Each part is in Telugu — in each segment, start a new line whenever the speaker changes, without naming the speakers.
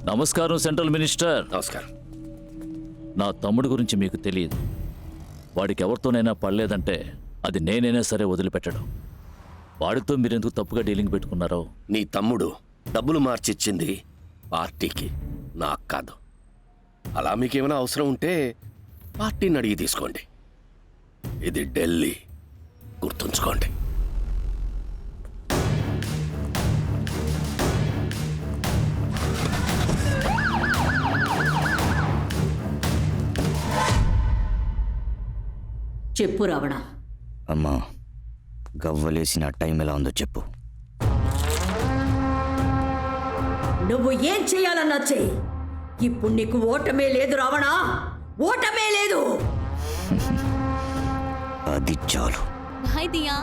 నమస్కారం సెంట్రల్ మినిస్టర్.
నమస్కారం.
నా తమ్ముడు గురించి మీకు తెలియదు. వాడికి ఎవరితోనైనా పడలేదంటే అది నేనైనా సరే వదిలిపెట్టడం. వాడితో మీరెందుకు తప్పుగా డీలింగ్ పెట్టుకున్నారో.
నీ తమ్ముడు డబ్బులు మార్చిచ్చింది పార్టీకి, నాకు కాదు. అలా మీకేమైనా అవసరం ఉంటే పార్టీని అడిగి తీసుకోండి. ఇది ఢిల్లీ, గుర్తుంచుకోండి.
చెప్పు రావణ.
అమ్మా, గవ్వలేసిన టైం ఎలా ఉందో చెప్పు.
నువ్వు ఏం చెయ్యాలన్నా చెయ్యి. ఇప్పుడు నీకు ఓటమే లేదు రావణ, ఓటమే లేదు.
అది చాలు.
హాయ్ దియా.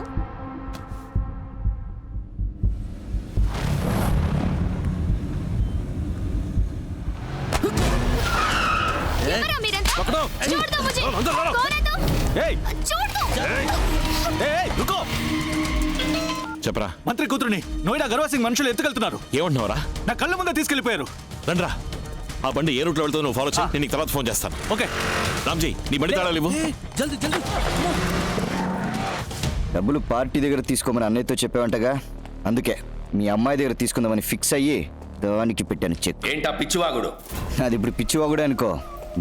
చెప్పరా.
మంత్రి కూతురుని నోయిడా గర్వ సింగ్ మనుషులు ఎత్తుకెళ్తున్నారు.
ఏమంటున్నావరా?
నా కళ్ళ ముందే తీసుకెళ్లిపోయారు.
రండ్రా, ఆ బండి ఏ రూట్లో వెళ్తుందో నువ్వు ఫాలో చేయి. నేను నీకు తర్వాత ఫోన్ చేస్తాను.
ఓకే
రామ్జీ, నీ బండి తాళాలు ఇవ్వు.
జల్దీ జల్దీ.
డబ్బులు పార్టీ దగ్గర తీసుకోమని అన్నయ్యతో చెప్పావంటగా, అందుకే మీ అమ్మాయి దగ్గర తీసుకుందామని ఫిక్స్ అయ్యి దానికి పెట్టాను చెక్.
ఏంటా పిచ్చివాగుడు?
అది ఇప్పుడు పిచ్చివాగుడే అనుకో.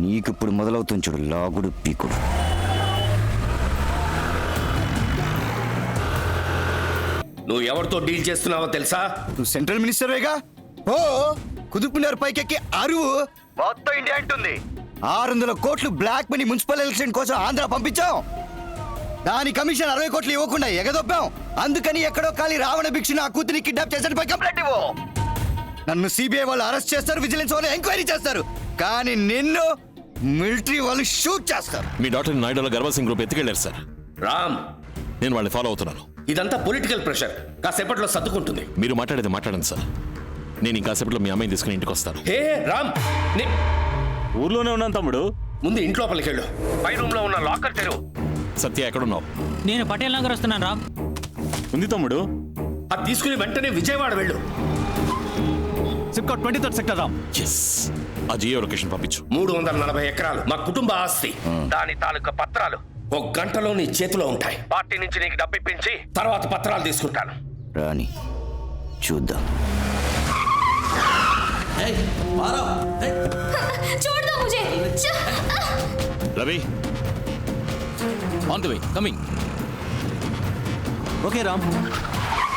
నీకు ఇప్పుడు మొదలవుతుంది చూడు, లాగుడు పీకుడు.
నువ్వు ఎవరితో డీల్ చేస్తున్నావో తెలుసా?
నువ్వు సెంట్రల్ మినిస్టర్వేగా. ఓ కుదుపున్నారు పైకెక్కి అరువు మొత్తం ఇండియా అంటుంది. 600 కోట్లు బ్లాక్ మనీ మున్సిపల్ ఎలక్షన్ కోసం ఆంధ్ర పంపించాం. దాని కమిషన్ 60 కోట్లు ఇవ్వకుండా ఎగదొప్పాం. అందుకని ఎక్కడో ఖాళీ రావణ భిక్షు నా కూతురిని కిడ్నాప్ చేశాడు పై కంప్లైంట్ ఇవ్వు. నన్ను సిబిఐ వాళ్ళు అరెస్ట్ చేస్తారు, విజిలెన్స్ వాళ్ళు ఎంక్వైరీ చేస్తారు, కానీ నిన్ను మిలిటరీ వాళ్ళు షూట్ చేస్తారు.
మీ డాక్టర్ నాయుడులో గర్వ సింగ్ గ్రూప్ ఎత్తుకెళ్లారు సార్.
రామ్,
నేను వాళ్ళని ఫాలో అవుతున్నాను.
ఇదంతా పొలిటికల్ ప్రెషర్, కాసేపట్లో సర్దుకుంటుంది.
మీరు మాట్లాడేది మాట్లాడండి సార్. నేను ఇంకాసేపట్లో మీ అమ్మాయిని తీసుకుని ఇంటికి వస్తాను.
హే రామ్,
ఊర్లోనే ఉన్నాను తమ్ముడు.
ముందు ఇంట్లోపలికి వెళ్ళు. పై రూమ్ లో ఉన్న లాకర్ తెరువు.
సత్య ఎక్కడున్నావు?
నేను పటేల్ నగర్ వస్తున్నాను రామ్.
ఉంది తమ్ముడు.
అది తీసుకుని వెంటనే విజయవాడ వెళ్ళు.
సిప్కా 23rd సెక్టర్ రామ్.
ఎస్, ఆ జియో లొకేషన్ పంపించు.
340 ఎకరాలు మా కుటుంబ ఆస్తి. దాని తాలూకా పత్రాలు 1 గంటలో నీ చేతిలో ఉంటాయి. పార్టీ నుంచి నీకు డబ్బు ఇప్పించి తర్వాత పత్రాలు తీసుకుంటాను.
రాని చూద్దాం.
छोड़ दो मुझे.
Ravi,
on the way, coming.
Okay Ram.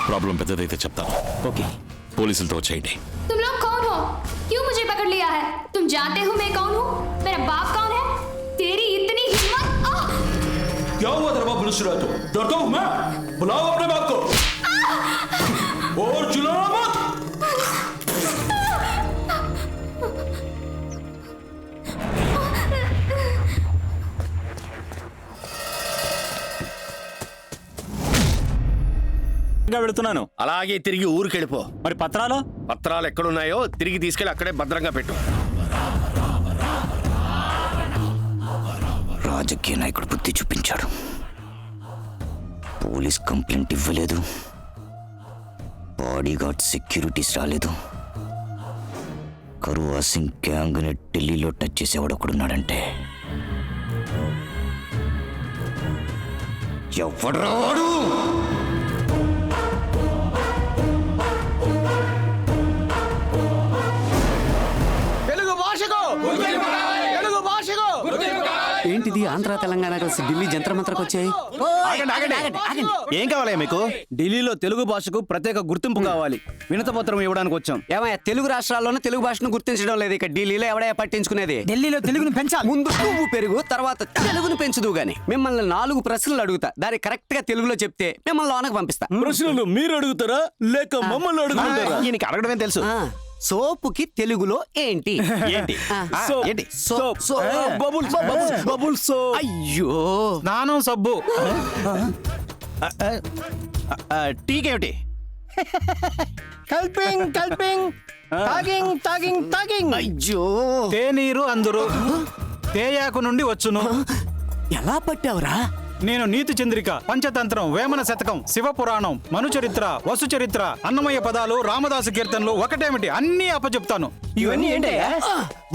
Problem పెద్దదైతే చెప్తాను.
ఓకే.
పోలీసులతో వచ్చేయండి.
तुम लोग कौन हो? क्यों मुझे पकड़ लिया है? तुम जानते हो मैं कौन हूँ? मेरा बाप कौन है? तेरी इतनी हिम्मत?
क्या हुआ तेरा बाप पुलिस रहा? तो डरता हूँ मैं? बुलाओ अपने बाप को और चिल्लाना मत. వెళుతున్నాను.
అలాగే తిరిగి ఊరికెళ్ళిపో.
మరి పత్రాలు?
పత్రాలు ఎక్కడున్నాయో తిరిగి తీసుకెళ్ళి అక్కడే భద్రంగా పెట్టు.
రాజకీయ నాయకుడు బుద్ధి చూపించాడు. పోలీస్ కంప్లైంట్ ఇవ్వలేదు, బాడీగార్డ్ సెక్యూరిటీస్ రాలేదు. కరువా సింగ్ గ్యాంగ్ ని ఢిల్లీలో టచ్ చేసేవాడు ఒకడున్నాడంటే ఎవడు రావాడు?
ఏంటిది ఆంధ్ర తెలంగాణ కలిసి ఢిల్లీ జంతర్ మంత్రకు వచ్చాయి?
ఏం కావాలయ్యా మీకు? ఢిల్లీలో తెలుగు భాషకు ప్రత్యేక గుర్తింపు కావాలి. వినతపత్రం ఇవ్వడానికి వచ్చాం.
ఏమయ్యా, తెలుగు రాష్ట్రాల్లోనే తెలుగు భాషను గుర్తించడం లేదు. ఇక ఢిల్లీలో ఎవడయ్యా పట్టించుకునేది?
ఢిల్లీలో తెలుగుని పెంచాలి.
ముందు నువ్వు పెరుగు, తర్వాత తెలుగును పెంచుదు గాని. మిమ్మల్ని 4 ప్రశ్నలు అడుగుతా, దాన్ని కరెక్ట్ గా తెలుగులో చెప్తే మిమ్మల్ని లోనకు పంపిస్తా.
ప్రశ్నలు మీరు అడుగుతారా లేక మమ్మల్ని అడుగుతారా? ఈయనకి అడగడమే తెలుసు.
సోపుకి తెలుగులో ఏంటి?
ఏంటి?
ఏంటి? సోప్.
Bubble soap.
అయ్యో,
స్నానం సబ్బు. టీకేమిటి?
కల్పింగ్ టాగింగ్.
అయ్యో,
తేనీరు అందరు తేయాకు నుండి వచ్చును.
ఎలా పట్టావురా?
నేను నీతి చంద్రిక, పంచతంత్రం, వేమన శతకం, శివపురాణం, మను చరిత్ర, వసు చరిత్ర, అన్నమయ్య పదాలు, రామదాసు కీర్తనలు ఒకటేమిటి అన్నీ అప్పచెప్తాను.
ఇవన్నీ ఏంటయ్యా?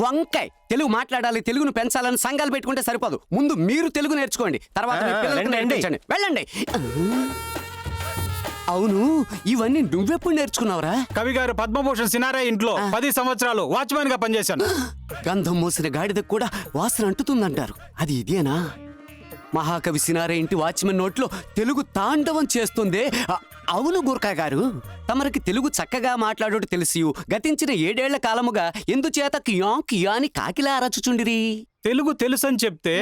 వంకాయ్ తెలుగు మాట్లాడాలి, తెలుగును పెంచాలని సంఘాలు పెట్టుకుంటే సరిపోదు. ముందు మీరు తెలుగు నేర్చుకోండి, తర్వాత మీ పిల్లలకు నేర్పించండి. వెళ్ళండి. అవును, ఇవన్నీ నువ్వెప్పుడు నేర్చుకున్నావురా?
కవి గారు పద్మభూషణ్ సినారే ఇంట్లో 10 సంవత్సరాలు వాచ్మెన్ గా పనిచేశాను.
గంధం మోసిన గాడిదకు కూడా వాసన అంటుతుందంటారు, అది ఇదేనా? మహాకవి సినారే ఇంటి వాచ్మెన్ నోట్లో తెలుగు తాండవం చేస్తుందే. అవును గుర్కా గారు, తమరికి తెలుగు చక్కగా మాట్లాడోడు తెలిసి గతించిన 7 ఏళ్ల కాలముగా ఎందుచేత కియా కియా అని కాకిలా అరచుచుండిరి?
తెలుగు తెలుసని చెప్తే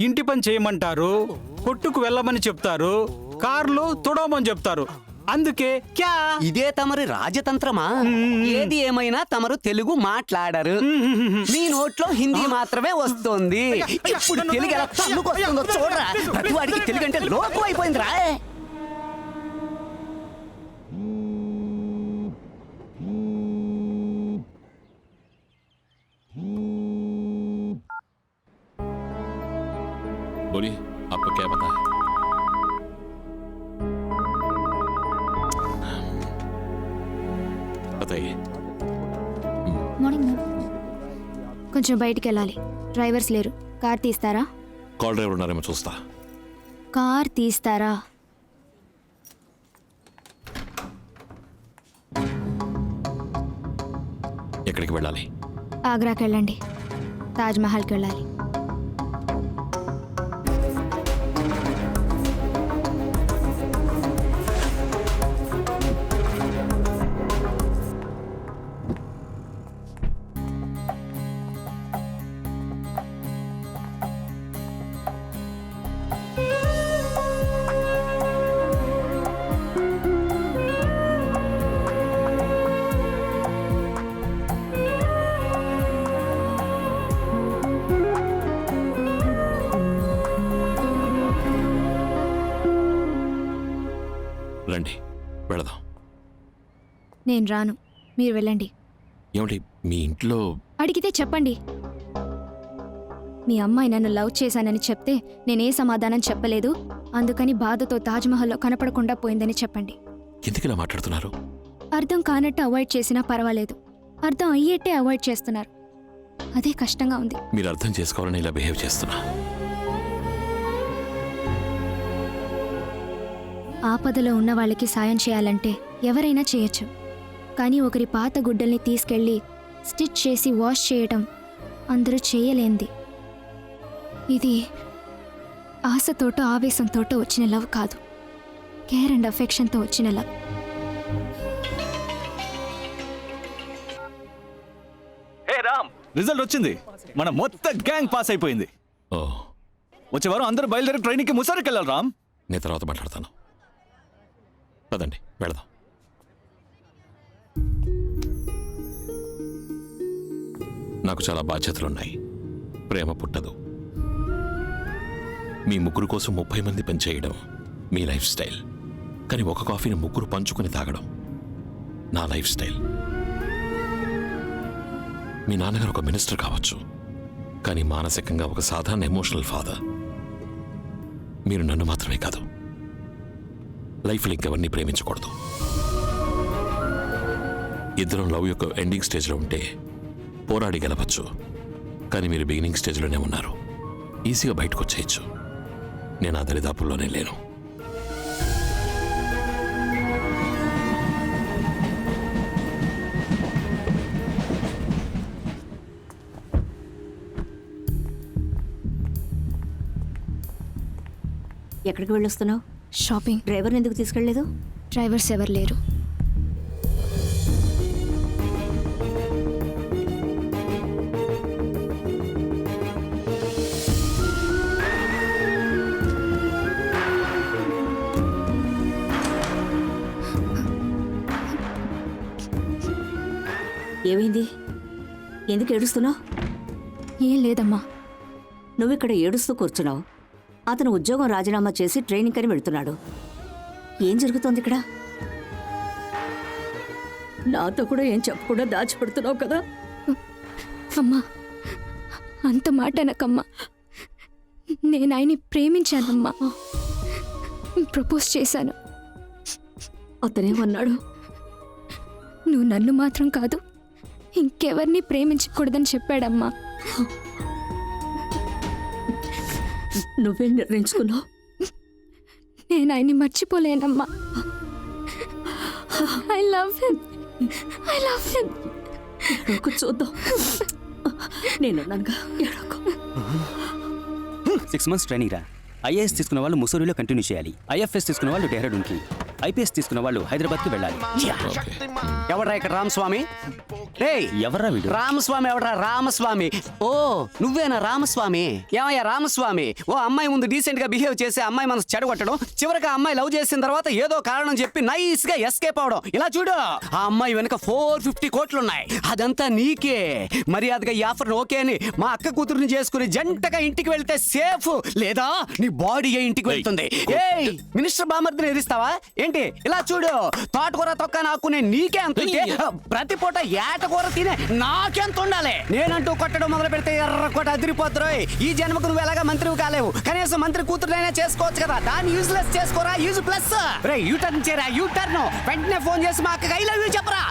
ఇంటి పని చేయమంటారు, కొట్టుకు వెళ్ళమని చెప్తారు, కార్లు తుడవమని చెప్తారు. అందుకే క్యా.
ఇదే తమరి రాజతంత్రమా? ఏది ఏమైనా తమరు తెలుగు మాట్లాడరు, మీ నోట్లో హిందీ మాత్రమే వస్తుంది. ఇప్పుడు తెలుగు ఎలా తన్నుకొస్తుందో చూడరా. ప్రతి వాడికి తెలుగు అంటే లోకం అయిపోయిందిరా.
बोलिए, आपको क्या पता है? बताइए.
Morning ma'am. కొంచెం బయటికి వెళ్ళాలి, డ్రైవర్స్ లేరు. కార్ తీస్తారా?
కాల్ డ్రైవర్ ఉన్నారేమో చూస్తా.
కార్ తీస్తారా?
ఎక్కడికి వెళ్ళాలి?
ఆగ్రాకి వెళ్ళండి, తాజ్ మహల్కి వెళ్ళాలి.
రండి వెళదాం.
నేను రాను, మీరు వెళ్ళండి.
ఏమండి మీ ఇంట్లో?
అడిగితే చెప్పండి. మీ అమ్మాయి నన్ను లవ్ చేశానని చెప్తే నేనే సమాధానం చెప్పలేదు, అందుకని బాధతో తాజ్మహల్లో కనపడకుండా పోయిందని చెప్పండి.
ఎందుకు ఇలా మాట్లాడుతున్నారు?
అర్థం కానట్టు అవాయిడ్ చేసినా పర్వాలేదు, అర్థం అయ్యేట్టే అవాయిడ్ చేస్తున్నారు. అదే కష్టంగా ఉంది.
మీరు అర్థం చేసుకోవాలని ఇలా బిహేవ్ చేస్తున్నా.
ఆపదలో ఉన్న వాళ్ళకి సాయం చేయాలంటే ఎవరైనా చేయొచ్చు, కానీ ఒకరి పాత గుడ్డల్ని తీసుకెళ్ళి స్టిచ్ చేసి వాష్ చేయటం అందరూ చేయలేంది. ఇది ఆశతోటో ఆవేశంతోటో వచ్చిన లవ్ కాదు, కేర్ అండ్ అఫెక్షన్తో వచ్చిన లవ్.
హే రామ్, రిజల్ట్ వచ్చింది. మన మొత్తం గ్యాంగ్ పాస్ అయిపోయింది.
ఓ,
వచ్చే వారం అందరూ బయలుదేరి ట్రైనింగ్కి ముసారికి వెళ్ళాలి రామ్.
నేను తర్వాత మాట్లాడతాను. పదండి వెళదాం. నాకు చాలా బాధ్యతలున్నాయి. ప్రేమ పుట్టదు. మీ ముగ్గురు కోసం 30 మంది పనిచేయడం మీ లైఫ్ స్టైల్, కానీ ఒక కాఫీని ముగ్గురు పంచుకుని తాగడం నా లైఫ్ స్టైల్. మీ నాన్నగారు ఒక మినిస్టర్ కావచ్చు, కానీ మానసికంగా ఒక సాధారణ ఎమోషనల్ ఫాదర్. మీరు నన్ను మాత్రమే కాదు, లైఫ్లో ఇంకెవరిని ప్రేమించకూడదు. ఇద్దరం లవ్ యొక్క ఎండింగ్ స్టేజ్లో ఉంటే పోరాడి గెలవచ్చు, కానీ మీరు బిగినింగ్ స్టేజ్లోనే ఉన్నారు. ఈజీగా బయటకు వచ్చేయచ్చు. నేను ఆ దరిదాపుల్లోనే లేను.
ఎక్కడికి వెళ్ళొస్తున్నావు?
షాపింగ్.
డ్రైవర్ని ఎందుకు తీసుకెళ్ళలేదు?
డ్రైవర్స్ ఎవరు లేరు.
ఏమైంది? ఎందుకు ఏడుస్తున్నావు?
ఏం లేదమ్మా.
నువ్వు ఇక్కడ ఏడుస్తూ కూర్చున్నావు. అతను ఉద్యోగం రాజీనామా చేసి ట్రైనింగ్ అని వెళ్తున్నాడు. ఏం జరుగుతోంది ఇక్కడ? నాతో కూడా ఏం చెప్పకుండా దాచిపెడుతున్నావు కదా?
అమ్మా, అంత మాట అనకమ్మా. నేను ఆయన్ని ప్రేమించానమ్మా. ప్రపోజ్ చేశాను.
అతనేమన్నాడు?
నువ్వు నన్ను మాత్రం కాదు ఇంకెవరిని ప్రేమించకూడదని చెప్పాడమ్మా.
నువ్వేం నిర్ణయించుకున్నావు?
నేను ఆయన్ని మర్చిపోలేనమ్మా. I love him.
ఎడోకు చూద్దాం. నేనున్నానుగా, ఎడోకు.
6 months ట్రైనింగ్ రా. ఐఏఎస్ తీసుకున్న వాళ్ళు ముసూరిలో కంటిన్యూ చేయాలి. ఐఎఫ్ఎస్ తీసుకున్న వాళ్ళు డెహ్రాడూన్కి, ఐపీఎస్ తీసుకున్న వాళ్ళు హైదరాబాద్కి వెళ్ళాలి.
ఎవడ్రా ఇక్కడ రామస్వామి? రేయ్,
ఎవర్రా వీడు?
రామస్వామి ఎవడ్రా? రామస్వామి. ఓ నువ్వేనా రామస్వామి? ఏమయ్యా రామస్వామి, ఓ అమ్మాయి ముందు డీసెంట్ గా బిహేవ్ చేసి అమ్మాయి మనసు చెడగొట్టడం, చివరికి ఆ అమ్మాయి లవ్ చేసిన తర్వాత ఏదో కారణం చెప్పి నైస్ గా ఎస్కేప్ అవడం. ఇలా చూడు, ఆ అమ్మాయి వెనక 450 కోట్లున్నాయి. అదంతా నీకే. మర్యాదగా ఈ ఆఫర్ ఓకే అని మా అక్క కూతురుని చేసుకుని జంటగా ఇంటికి వెళ్తే సేఫ్, లేదా నీ బాడీ ఇంటికి వెళ్తుంది. ఏయ్, మినిస్టర్ బామర్దిని ఎదిస్తావా ఏంటి? ఇలా చూడు, తోటకూర తొక్క నాకు నేను నీకే అంత ఉంటే, ప్రతి పూట ఏటకూర తినే నాకెంత ఉండాలి? నేనంటూ కొట్టడం మొదలు పెడితే ఎర్రకోట అదిరిపోతురోయ్. ఈ జన్మకు నువ్వు ఎలాగా మంత్రివి కాలేవు, కనీసం మంత్రి కూతురునైనా చేసుకోవచ్చు కదా. దాన్ని యూజ్లెస్ చేసుకోరా, యూజ్ ప్లస్. రే యూటర్న్ చేయరా, యూటర్న్. వెంటనే ఫోన్ చేసి మా అక్కకి ఐ లవ్ యూ చెప్పరా.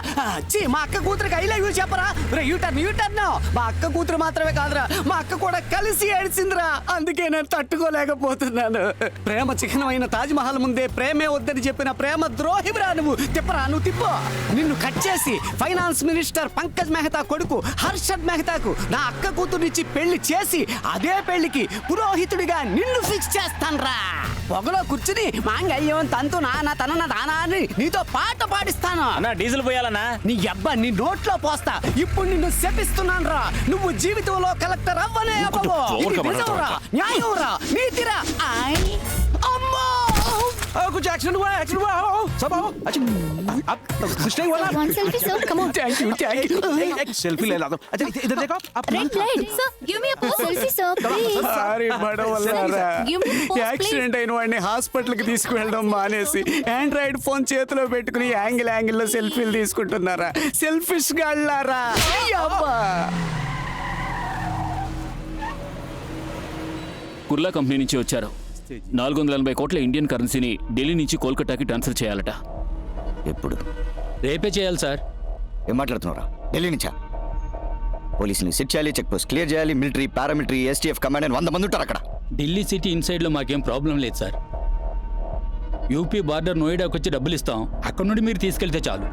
మా అక్క కూతురికి ఐ లవ్ యూ చెప్పరా. రే యూటర్న్. మా అక్క కూతురు మాత్రమే కాదురా, మా అక్క కూడా కలిసి ఏడ్చిందిరా. అందుకే నేను తట్టుకోలేకపోతున్నాను. ప్రేమ చిహ్నమైన తాజ్ మహల్ ముందే ప్రేమే వద్దని చెప్పిన ప్రేమ ద్రోహివిరా నువ్వు. తిప్పరా, నువ్వు తిప్పు. నిన్ను కట్ చేసి ఫైనాన్స్ మినిస్టర్ పంకజ్ మెహతా కొడుకు హర్షద్ మెహతాకు నా అక్క కూతురునిచ్చి పెళ్లి చేసి అదే పెళ్లికి పురోహితుడిగా నిన్ను ఫిక్స్ చేస్తాన్రా. పొగలో కూర్చుని మాంగళ్యం తంతు నాన్న తనన్న దానా అని నీతో పాట పాడిస్తాను.
డీజిల్ పోయాలన్నా?
నీ అబ్బా నీ నోట్లో పోస్తా. ఇప్పుడు నిన్ను శపిస్తున్నాను రా. నువ్వు జీవితంలో కలెక్టర్ అవ్వనే అవ్వవు. ఇది నిజంరా, న్యాయంరా, నీతిరా. అమ్మో,
कुछ एक्शन हुआ सब आओ. अच्छा आप कुछ नहीं हुआ ना?
One selfie, sir. Come on.
Thank you. एक सेल्फी ले ला दो. अच्छा इधर देखो आप.
Red light. Sir, give me a pose. Selfie, sir. Please.
Sorry పడవల్లారా.
Give me a pose, please.
Accident అయిన వాడిని హాస్పిటల్కి తీసుకువెళ్ళడం మానేసి ఆండ్రాయిడ్ ఫోన్ చేతిలో పెట్టుకుని యాంగిల్లో సెల్ఫీలు తీసుకుంటున్నారా? సెల్ఫిష్ గాళ్ళారా.
కుర్లా కంపెనీ నుంచి వచ్చారు. 480 కోట్ల ఇండియన్ కరెన్సీని ఢిల్లీ నుంచి కోల్కతాకి ట్రాన్స్ఫర్ చేయాలట.
ఎప్పుడు?
రేపే చేయాలి సార్.
ఏం మాట్లాడుతున్నారా? ఢిల్లీ నుంచా? పోలీసుని సెట్ చేయాలి, చెక్ పోస్ట్ క్లియర్ చేయాలి, మిలిటరీ, పారామిలిటరీ, ఎస్టీఎఫ్ కమాండ్ అని 100 మంది ఉంటారు అక్కడ.
ఢిల్లీ సిటీ ఇన్సైడ్లో మాకేం ప్రాబ్లం లేదు సార్. యూపీ బార్డర్ నోయిడాకి వచ్చి డబ్బులు ఇస్తాం, అక్కడ నుండి మీరు తీసుకెళ్తే చాలు.